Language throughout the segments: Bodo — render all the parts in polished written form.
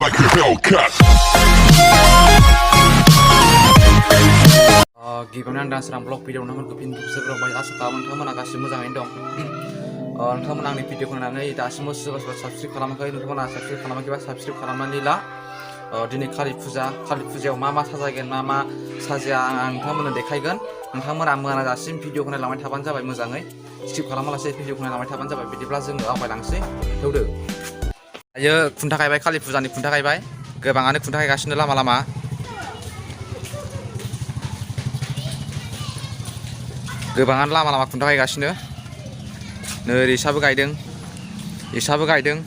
like a Hellcat. गिबियावनो आं दासरां ब्लग भिडिअ नोंथांमोनखौ फिन खेबसे बरायबाय आसा खालामो नोंथांमोना गासिबो मोजाङैनो दं। नोंथांमोना आंनि भिडिअखौ नायनानै दासिमबो सोरबा सोरबा साबस्क्राइब खालामाखै नोंथांमोना साबस्क्राइब खालामाखैबा साबस्क्राइब खालामनानै ला। दिनै कालि फुजायाव मा साजायगोन मा साजाया आं नोंथांमोननो देखायगोन। नोंथांमोना मोनाजासिम भिडिअखौ नायलांबाय थाबानो जाबाय मोजाङै स्किप खालामालासे भिडिअखौ नायलांबाय थाबानो जाबाय। बिदिब्ला जोङो आवगायलांसै थौदो। दायो खुन्था गायबाय कालि फुजानि खुन्था गायबाय गोबाङानो खुन्था गायगासिनो लामा लामा। गोबाङानो लामा लामा खुन्था गायगासिनो नै इसाबो गायदों इसाबो गायदों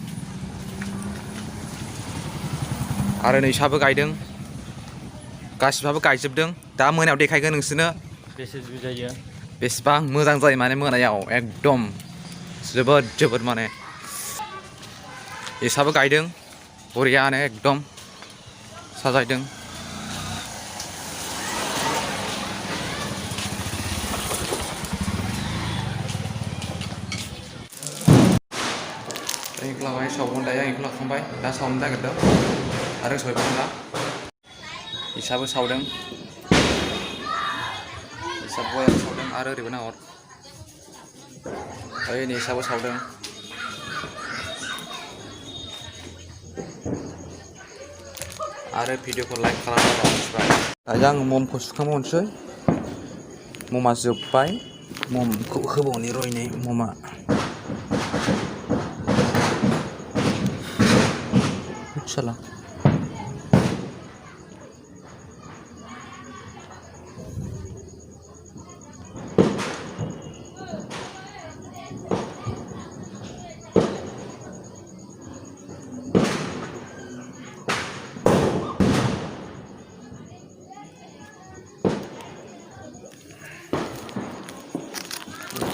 आरो नै इसाबो गायदों गासिबाबो गायजोबदों। दा मोनायाव देखायगोन नोंसोरनो बेसेबां मोजां जायो माने मोनायाव एकदम जोबोद माने इसाबो गायदों बरियानो एकदम साजायदों। लाबाय सावगोन दायो आं बेखौ लाखांबाय दा सावनो नागिरदों आरो सहैबाय दा इसाबो सावदों इसाबो बयाबो सावदों आरो ओरैबो नाहर ओइ नै इसाबो सावदों आरो भिडिअखौ लाइक खालामनानै मिथिबाय। दायो आङो ममखौ सुखांबावनोसै ममा जोब्बाय ममखौ होबावनि रयनि ममा साला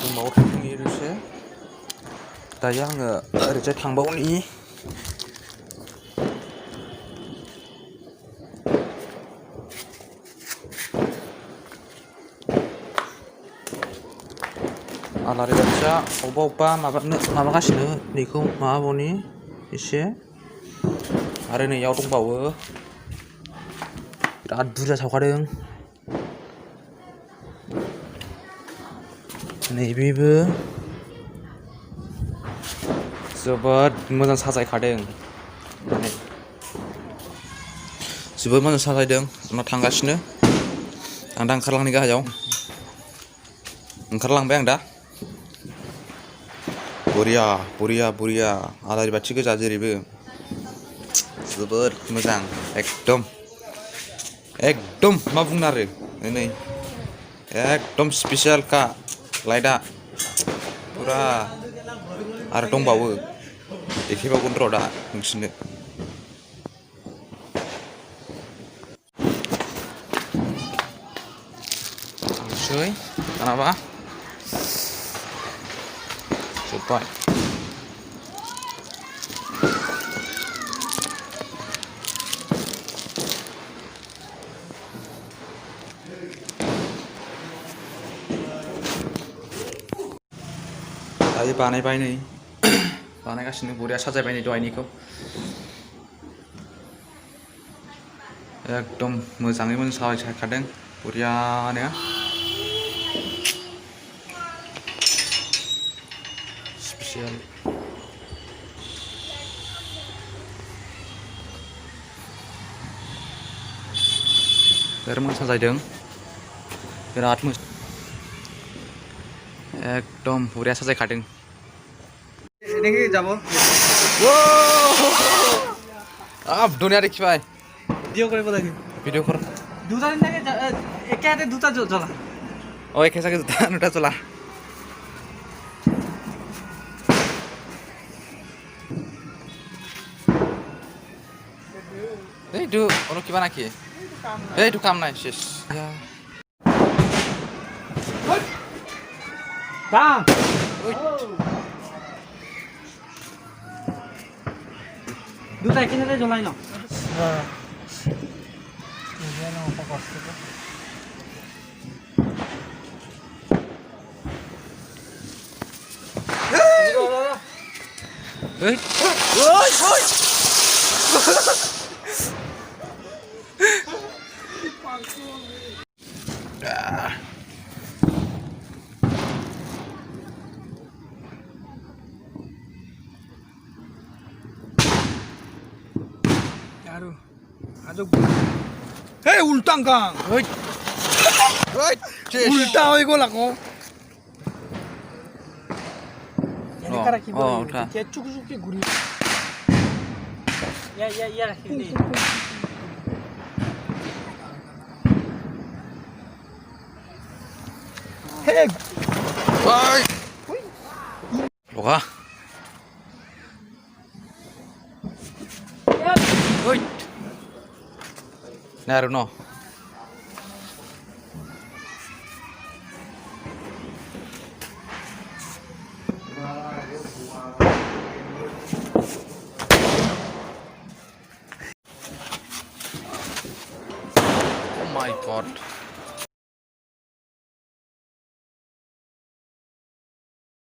दंबावो थांनि दसे दायो आङो ओरैजाय थांबावनि आलारि बाथिया अबेबा माबागासिनो बेखौ माबाबावनि एसे आरो नैयाव दंबावो बिराद बुरजा सावखादों नैबेबो जोबोद मोजां साजायखादों माने जोबोद मोजां साजायदों उनाव थांगासिनो आं दा ओंखारलांनि गाहायाव ओंखारलांबाय आं दा बरिया आलारि बाथि गोजा जेरैबो जोबोद मोजां एकदम मा बुंनो आरो नै एकदम स्पेसियेलखा लाइटआ फुरा आरो दंबावो देखायबावगोन र' दा नोंसिनो थांसै दानाबा जोब्बाय दायो बानायबाय नै बानायगासिनो बरिया साजायबाय नै दहायनिखौ एकदम मोजाङै मोजां साजायखादों बरियानो स्पेसियेल बिराद मोजां साजायदों बिराद मोजां एकदम बरिया साजायखादों दुनिया देखिबाय ভিডিও কর দুটা নিয়ে একে হাতে দুটা জ্বলা ও একে সাথে দুটা জ্বলা এইটো আৰু কিবা নাকি এইটো কাম নাই শেষ কাম দুটা একেসাথে জ্বলাই ন Aduh, aduh. Hei, ultang kang. Hei. Hei. Ulta oi ko lako. Ini Oh, kara ki oh, bol. udah. Kayak cuk ki guri. Ya, ini. Hei. Hei. Loka. Hei. Naruh no. Oh my god.